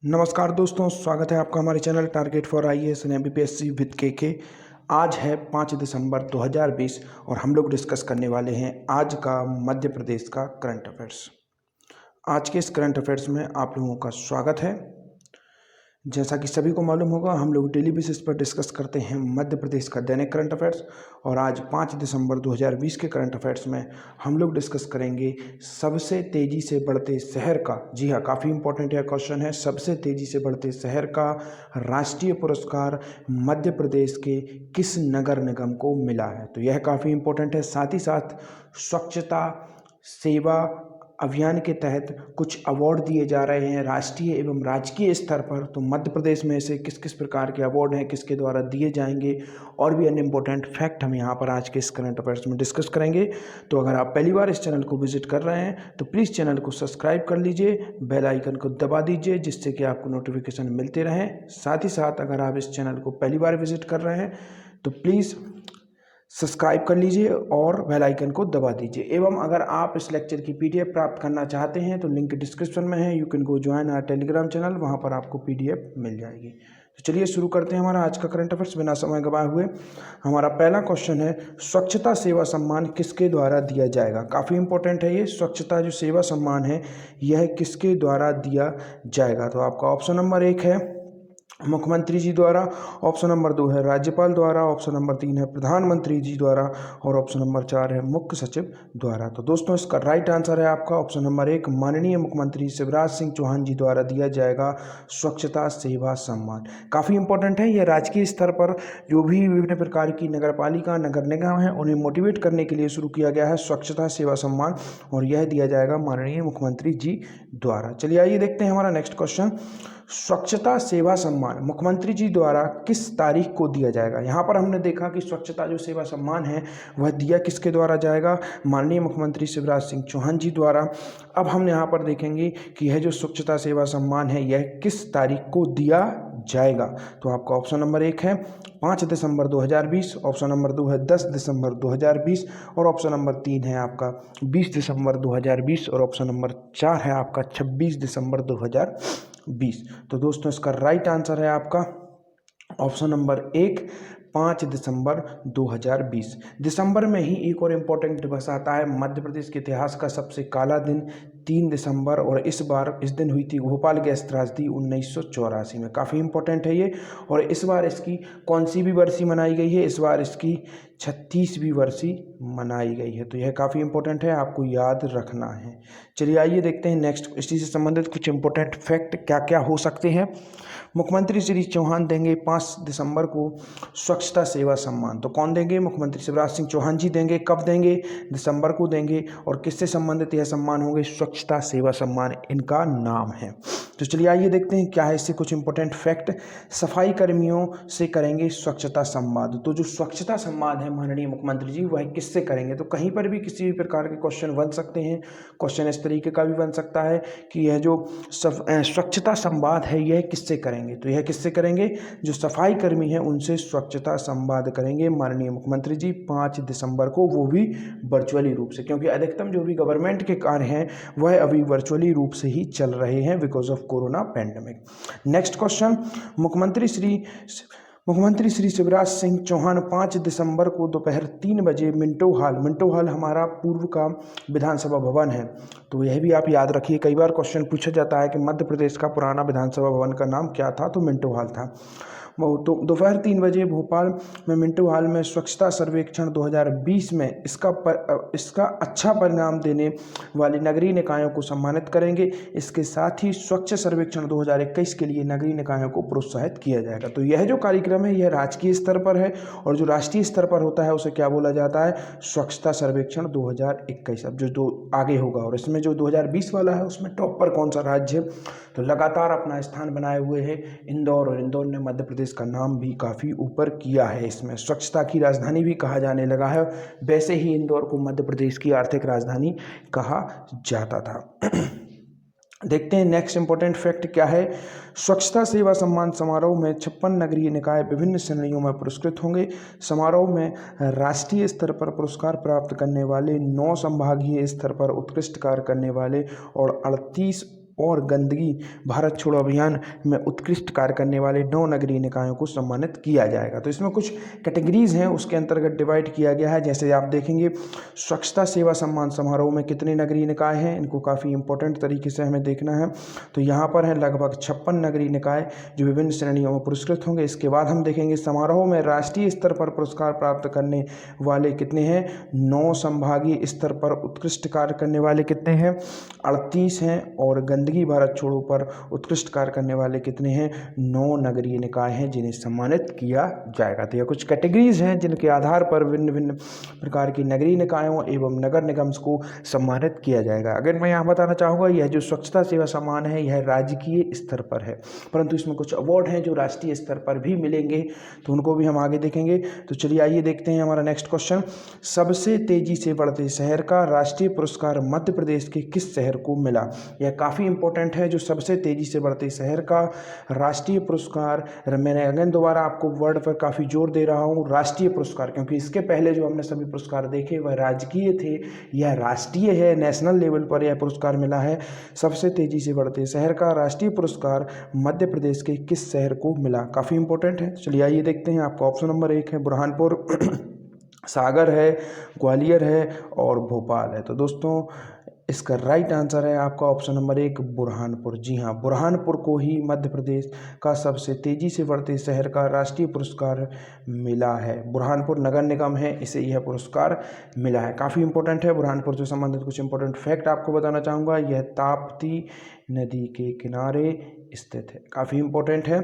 नमस्कार दोस्तों, स्वागत है आपका हमारे channel target for IAS and MPSC with के। आज है 5 दिसंबर 2020 और हम लोग डिस्कस करने वाले हैं आज का मध्य प्रदेश का करंट अफेयर्स। आज के इस करंट अफेयर्स में आप लोगों का स्वागत है। जैसा कि सभी को मालूम होगा, हम लोग डेली बेसिस पर डिस्कस करते हैं मध्य प्रदेश का दैनिक करंट अफेयर्स और आज 5 दिसंबर 2020 के करंट अफेयर्स में हम लोग डिस्कस करेंगे सबसे तेज़ी से बढ़ते शहर का। जी हाँ, काफ़ी इंपॉर्टेंट यह क्वेश्चन है। सबसे तेज़ी से बढ़ते शहर का राष्ट्रीय पुरस्कार मध्य प्रदेश के किस नगर निगम को मिला है, तो यह काफ़ी इंपॉर्टेंट है। साथ ही साथ स्वच्छता सेवा अभियान के तहत कुछ अवार्ड दिए जा रहे हैं राष्ट्रीय एवं राजकीय स्तर पर, तो मध्य प्रदेश में से किस किस प्रकार के अवार्ड हैं, किसके द्वारा दिए जाएंगे, और भी अन्य इंपॉर्टेंट फैक्ट हम यहाँ पर आज के इस करंट अफेयर्स में डिस्कस करेंगे। तो अगर आप पहली बार इस चैनल को विजिट कर रहे हैं तो प्लीज़ चैनल को सब्सक्राइब कर लीजिए, बेल आइकन को दबा दीजिए जिससे कि आपको नोटिफिकेशन मिलते रहें। साथ ही साथ अगर आप इस चैनल को पहली बार विजिट कर रहे हैं तो प्लीज़ सब्सक्राइब कर लीजिए और बेल आइकन को दबा दीजिए। एवं अगर आप इस लेक्चर की पीडीएफ प्राप्त करना चाहते हैं तो लिंक डिस्क्रिप्शन में है, you can go join our Telegram channel, वहां पर आपको पीडीएफ मिल जाएगी। तो चलिए शुरू करते हैं हमारा आज का करंट अफेयर्स बिना समय गवाए हुए। हमारा पहला क्वेश्चन है, स्वच्छता सेवा सम्मान किसके द्वारा दिया जाएगा। काफ़ी इंपॉर्टेंट है ये, स्वच्छता जो सेवा सम्मान है यह किसके द्वारा दिया जाएगा। तो आपका ऑप्शन नंबर 1 है मुख्यमंत्री जी द्वारा, ऑप्शन नंबर 2 है राज्यपाल द्वारा, ऑप्शन नंबर 3 है प्रधानमंत्री जी द्वारा और ऑप्शन नंबर 4 है मुख्य सचिव द्वारा। तो दोस्तों इसका राइट आंसर है आपका ऑप्शन नंबर 1, माननीय मुख्यमंत्री शिवराज सिंह चौहान जी द्वारा दिया जाएगा स्वच्छता सेवा सम्मान। काफ़ी इंपॉर्टेंट है, यह राजकीय स्तर पर जो भी विभिन्न प्रकार की नगर पालिका नगर निगम है उन्हें मोटिवेट करने के लिए शुरू किया गया है स्वच्छता सेवा सम्मान, और यह दिया जाएगा माननीय मुख्यमंत्री जी द्वारा। चलिए आइए देखते हैं हमारा नेक्स्ट क्वेश्चन, स्वच्छता सेवा सम्मान मुख्यमंत्री जी द्वारा किस तारीख को दिया जाएगा। यहाँ पर हमने देखा कि स्वच्छता जो सेवा सम्मान है वह दिया किसके द्वारा जाएगा, माननीय मुख्यमंत्री शिवराज सिंह चौहान जी द्वारा। अब हम यहाँ पर देखेंगे कि यह जो स्वच्छता सेवा सम्मान है यह किस तारीख को दिया जाएगा। तो आपका ऑप्शन नंबर 1 है 5 दिसंबर 2020, ऑप्शन नंबर 2 है 10 दिसंबर 2020 और ऑप्शन नंबर 3 है आपका 20 दिसंबर 2020 और ऑप्शन नंबर 4 है आपका 26 दिसंबर 2020। तो दोस्तों इसका राइट आंसर है आपका ऑप्शन नंबर 1, 5 दिसंबर 2020। दिसंबर में ही एक और इम्पोर्टेंट दिवस आता है, मध्य प्रदेश के इतिहास का सबसे काला दिन 3 दिसंबर, और इस बार इस दिन हुई थी भोपाल गैस त्रासदी 1984 में। काफ़ी इंपॉर्टेंट है ये, और इस बार इसकी कौन सी भी वर्षी मनाई गई है, इस बार इसकी 36वीं वर्षी मनाई गई है। तो यह काफ़ी इंपॉर्टेंट है, आपको याद रखना है। चलिए आइए देखते हैं नेक्स्ट इसी से संबंधित कुछ इंपॉर्टेंट फैक्ट क्या क्या हो सकते हैं। मुख्यमंत्री श्री चौहान देंगे 5 दिसंबर को स्वच्छता सेवा सम्मान, तो कौन देंगे, मुख्यमंत्री शिवराज सिंह चौहान जी देंगे। कब देंगे, दिसंबर को देंगे, और किससे संबंधित यह सम्मान होंगे, स्वच्छता सेवा सम्मान इनका नाम है। तो चलिए आइए देखते हैं क्या है इससे कुछ इंपॉर्टेंट फैक्ट। सफाई कर्मियों से करेंगे स्वच्छता संवाद, तो जो स्वच्छता संवाद है माननीय मुख्यमंत्री जी वह किससे करेंगे। तो कहीं पर भी किसी भी प्रकार के क्वेश्चन बन सकते हैं, क्वेश्चन इस तरीके का भी बन सकता है कि यह जो स्वच्छता संवाद है यह किससे करेंगे, तो यह किससे करेंगे, जो सफाई कर्मी हैं उनसे स्वच्छता संवाद करेंगे माननीय मुख्यमंत्री जी 5 दिसंबर को, वो भी वर्चुअली रूप से, क्योंकि अधिकतम जो भी गवर्नमेंट के कार्य हैं वह अभी वर्चुअली रूप से ही चल रहे हैं because of corona pandemic. Next question, मुख्यमंत्री श्री शिवराज सिंह चौहान 5 दिसंबर को दोपहर 3 बजे मिंटो हॉल हमारा पूर्व का विधानसभा भवन है, तो यह भी आप याद रखिए। कई बार क्वेश्चन पूछा जाता है कि मध्य प्रदेश का पुराना विधानसभा भवन का नाम क्या था, तो मिंटो हॉल था। तो दोपहर 3 बजे भोपाल में मिंटो हॉल में स्वच्छता सर्वेक्षण 2020 में इसका अच्छा परिणाम देने वाले नगरीय निकायों को सम्मानित करेंगे। इसके साथ ही स्वच्छ सर्वेक्षण 2021 के लिए नगरीय निकायों को प्रोत्साहित किया जाएगा। तो यह जो कार्यक्रम है यह राजकीय स्तर पर है, और जो राष्ट्रीय स्तर पर होता है उसे क्या बोला जाता है, स्वच्छता सर्वेक्षण 2021। अब जो आगे होगा, और इसमें जो 2020 वाला है उसमें टॉप पर कौन सा राज्य है, तो लगातार अपना स्थान बनाए हुए है इंदौर, और इंदौर ने मध्य प्रदेश का नाम भी काफ़ी ऊपर किया है। इसमें स्वच्छता की राजधानी भी कहा जाने लगा है, वैसे ही इंदौर को मध्य प्रदेश की आर्थिक राजधानी कहा जाता था। देखते हैं नेक्स्ट इंपॉर्टेंट फैक्ट क्या है। स्वच्छता सेवा सम्मान समारोह में 56 नगरीय निकाय विभिन्न श्रेणियों में पुरस्कृत होंगे। समारोह में राष्ट्रीय स्तर पर पुरस्कार प्राप्त करने वाले, 9 संभागीय स्तर पर उत्कृष्ट कार्य करने वाले और 38 और गंदगी भारत छोड़ो अभियान में उत्कृष्ट कार्य करने वाले 9 नगरीय निकायों को सम्मानित किया जाएगा। तो इसमें कुछ कैटेगरीज हैं, उसके अंतर्गत डिवाइड किया गया है। जैसे आप देखेंगे स्वच्छता सेवा सम्मान समारोह में कितने नगरीय निकाय हैं, इनको काफ़ी इंपॉर्टेंट तरीके से हमें देखना है। तो यहाँ पर है लगभग 56 नगरीय निकाय जो विभिन्न श्रेणियों में पुरस्कृत होंगे। इसके बाद हम देखेंगे समारोह में राष्ट्रीय स्तर पर पुरस्कार प्राप्त करने वाले कितने हैं, 9 संभागीय स्तर पर उत्कृष्ट कार्य करने वाले कितने हैं, 38 हैं। और गंदगी भारत छोड़ो पर उत्कृष्ट कार्य करने वाले कितने हैं, 9 नगरीय निकाय हैं जिन्हें सम्मानित किया जाएगा। तो यह कुछ कैटेगरीज हैं जिनके आधार पर भिन्न भिन्न प्रकार की नगरीय निकायों एवं नगर निगम को सम्मानित किया जाएगा। अगर मैं यहाँ बताना चाहूँगा, यह जो स्वच्छता सेवा सम्मान है यह राजकीय स्तर पर है, परंतु इसमें कुछ अवार्ड हैं जो राष्ट्रीय स्तर पर भी मिलेंगे, तो उनको भी हम आगे देखेंगे। तो चलिए आइए देखते हैं हमारा नेक्स्ट क्वेश्चन। सबसे तेजी से बढ़ते शहर का राष्ट्रीय पुरस्कार मध्य प्रदेश के किस शहर को मिला? यह काफ़ी इंपॉर्टेंट है। जो सबसे तेजी से बढ़ते शहर का राष्ट्रीय पुरस्कार, मैंने अगेन दोबारा आपको वर्ड पर काफ़ी जोर दे रहा हूँ, राष्ट्रीय पुरस्कार, क्योंकि इसके पहले जो हमने सभी पुरस्कार देखे वह राजकीय थे, यह राष्ट्रीय है, नेशनल लेवल पर यह पुरस्कार मिला है। सबसे तेजी से बढ़ते शहर का राष्ट्रीय पुरस्कार मध्य प्रदेश के किस शहर को मिला? काफ़ी इंपॉर्टेंट है। चलिए आइए देखते हैं। आपका ऑप्शन नंबर 1 है बुरहानपुर, सागर है, ग्वालियर है और भोपाल है। तो दोस्तों इसका राइट आंसर है आपका ऑप्शन नंबर 1 बुरहानपुर। जी हाँ, बुरहानपुर को ही मध्य प्रदेश का सबसे तेजी से बढ़ते शहर का राष्ट्रीय पुरस्कार मिला है। बुरहानपुर नगर निगम है, इसे यह पुरस्कार मिला है। काफ़ी इंपॉर्टेंट है। बुरहानपुर से संबंधित कुछ इंपॉर्टेंट फैक्ट आपको बताना चाहूँगा। यह ताप्ती नदी के किनारे स्थित है, काफ़ी इंपॉर्टेंट है।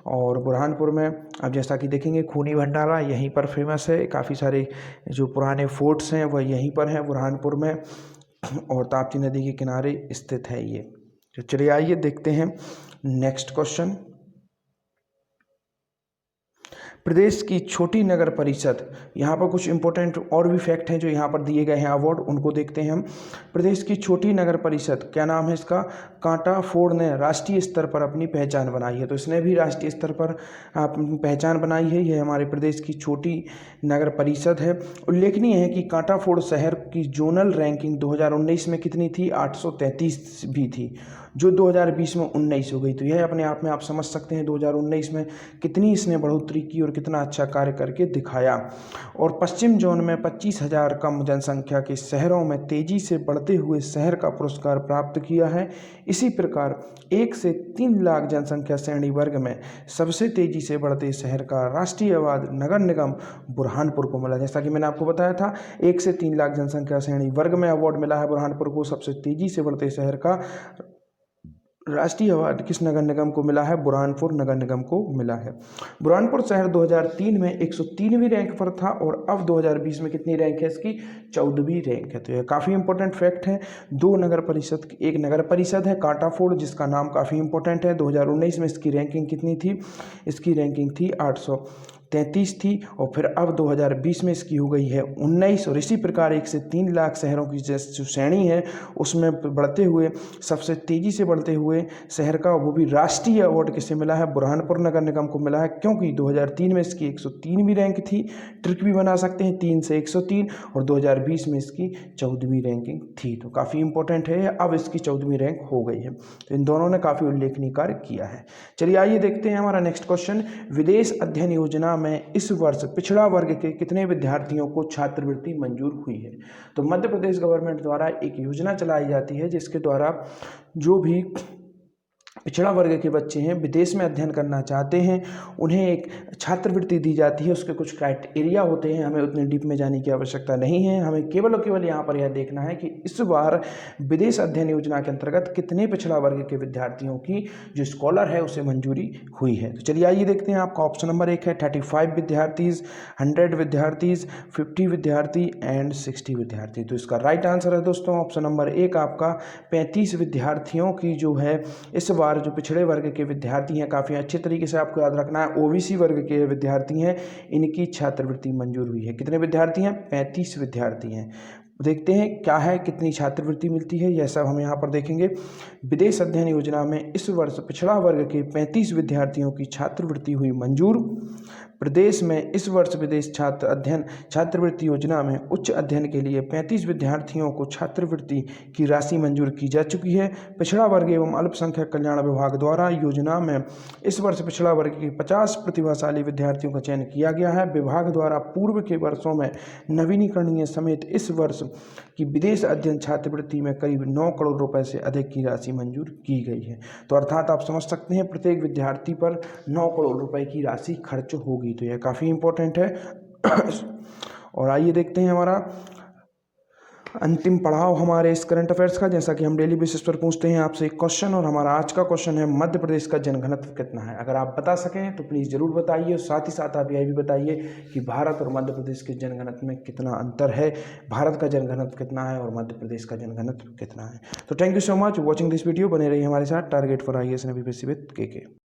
और बुरहानपुर में अब जैसा कि देखेंगे खूनी भंडारा यहीं पर फेमस है। काफ़ी सारे जो पुराने फोर्ट्स हैं वह यहीं पर हैं बुरहानपुर में, और ताप्ती नदी के किनारे स्थित है ये। तो चलिए आइए देखते हैं नेक्स्ट क्वेश्चन। प्रदेश की छोटी नगर परिषद, यहाँ पर कुछ इंपॉर्टेंट और भी फैक्ट हैं जो यहाँ पर दिए गए हैं अवार्ड, उनको देखते हैं हम। प्रदेश की छोटी नगर परिषद, क्या नाम है इसका? कांटा फोड़ ने राष्ट्रीय स्तर पर अपनी पहचान बनाई है। तो इसने भी राष्ट्रीय स्तर पर अपनी पहचान बनाई है। यह हमारे प्रदेश की छोटी नगर परिषद है। उल्लेखनीय है कि कांटा फोड़ शहर की जोनल रैंकिंग 2019 में कितनी थी? 833 भी थी, जो 2020 में 19 हो गई। तो यह अपने आप में आप समझ सकते हैं 2019 में कितनी इसने बढ़ोतरी की और कितना अच्छा कार्य करके दिखाया। और पश्चिम जोन में 25,000 कम जनसंख्या के शहरों में तेजी से बढ़ते हुए शहर का पुरस्कार प्राप्त किया है। इसी प्रकार 1 से 3 लाख जनसंख्या श्रेणी वर्ग में सबसे तेजी से बढ़ते शहर का राष्ट्रीय अवार्ड नगर निगम बुरहानपुर को मिला। जैसा कि मैंने आपको बताया था, 1 से 3 लाख जनसंख्या श्रेणी वर्ग में अवार्ड मिला है बुरहानपुर को। सबसे तेजी से बढ़ते शहर का राष्ट्रीय अवार्ड किस नगर निगम को मिला है? बुरहानपुर नगर निगम को मिला है। बुरहानपुर शहर 2003 में 103वीं रैंक पर था और अब 2020 में कितनी रैंक है इसकी? 14वीं रैंक है। तो यह काफ़ी इंपॉर्टेंट फैक्ट है। 2 नगर परिषद, एक नगर परिषद है कांटा फोड़ जिसका नाम काफ़ी इंपॉर्टेंट है। 2019 में इसकी रैंकिंग कितनी थी? इसकी रैंकिंग थी 833 थी, और फिर अब 2020 में इसकी हो गई है 19। और इसी प्रकार 1 से 3 लाख शहरों की जो श्रेणी है उसमें बढ़ते हुए सबसे तेज़ी से बढ़ते हुए शहर का, वो भी राष्ट्रीय अवार्ड किसे मिला है? बुरहानपुर नगर निगम को मिला है, क्योंकि 2003 में इसकी 103वीं रैंक थी, ट्रिक भी बना सकते हैं 3 से 103, और 2020 में इसकी 14वीं रैंकिंग थी। तो काफ़ी इंपॉर्टेंट है, अब इसकी 14वीं रैंक हो गई है। तो इन दोनों ने काफ़ी उल्लेखनीय कार्य किया है। चलिए आइए देखते हैं हमारा नेक्स्ट क्वेश्चन। विदेश अध्ययन योजना में इस वर्ष पिछड़ा वर्ग के कितने विद्यार्थियों को छात्रवृत्ति मंजूर हुई है? तो मध्य प्रदेश गवर्नमेंट द्वारा एक योजना चलाई जाती है जिसके द्वारा जो भी पिछड़ा वर्ग के बच्चे हैं, विदेश में अध्ययन करना चाहते हैं, उन्हें एक छात्रवृत्ति दी जाती है। उसके कुछ क्राइटेरिया होते हैं, हमें उतने डीप में जाने की आवश्यकता नहीं है। हमें केवल और केवल यहाँ पर यह देखना है कि इस बार विदेश अध्ययन योजना के अंतर्गत कितने पिछड़ा वर्ग के विद्यार्थियों की जो स्कॉलर है उसे मंजूरी हुई है। तो चलिए आइए देखते हैं। आपका ऑप्शन नंबर 1 है 35 विद्यार्थीज, 100 विद्यार्थीज, 50 विद्यार्थी एंड 60 विद्यार्थी। तो इसका राइट आंसर है दोस्तों ऑप्शन नंबर 1 आपका 35 विद्यार्थियों की जो है इस बार जो पिछड़े वर्ग के विद्यार्थी हैं, काफ़ी अच्छे तरीके से आपको याद रखना है, ओबीसी वर्ग के विद्यार्थी हैं, इनकी छात्रवृत्ति मंजूर हुई है। कितने विद्यार्थी हैं? 35 विद्यार्थी हैं। देखते हैं क्या है, कितनी छात्रवृत्ति मिलती है, यह सब हम यहाँ पर देखेंगे। विदेश अध्ययन योजना में इस वर्ष पिछड़ा वर्ग के 35 विद्यार्थियों की छात्रवृत्ति हुई मंजूर। प्रदेश में इस वर्ष विदेश छात्र अध्ययन छात्रवृत्ति योजना में उच्च अध्ययन के लिए 35 विद्यार्थियों को छात्रवृत्ति की राशि मंजूर की जा चुकी है। पिछड़ा वर्ग एवं अल्पसंख्यक कल्याण विभाग द्वारा योजना में इस वर्ष पिछड़ा वर्ग के 50 प्रतिभाशाली विद्यार्थियों का चयन किया गया है। विभाग द्वारा पूर्व के वर्षों में नवीनीकरणीय समेत इस वर्ष की विदेश अध्ययन छात्रवृत्ति में करीब 9 करोड़ रुपए से अधिक की राशि मंजूर की गई है। तो अर्थात आप समझ सकते हैं प्रत्येक विद्यार्थी पर 9 करोड़ रुपए की राशि खर्च होगी। तो यह काफ़ी इंपॉर्टेंट है। और आइए देखते हैं हमारा अंतिम पड़ाव हमारे इस करंट अफेयर्स का, जैसा कि हम डेली बेसिस पर पूछते हैं आपसे एक क्वेश्चन। और हमारा आज का क्वेश्चन है मध्य प्रदेश का जनघनत्व कितना है। अगर आप बता सकें तो प्लीज़ ज़रूर बताइए। साथ ही साथ आप यह भी बताइए कि भारत और मध्य प्रदेश के जनघनत्व में कितना अंतर है, भारत का जनघनत्व कितना है और मध्य प्रदेश का जनघनत्व कितना है। तो thank you so much watching this video. बने रहिए हमारे साथ। Target for IAS and MPSC with KK।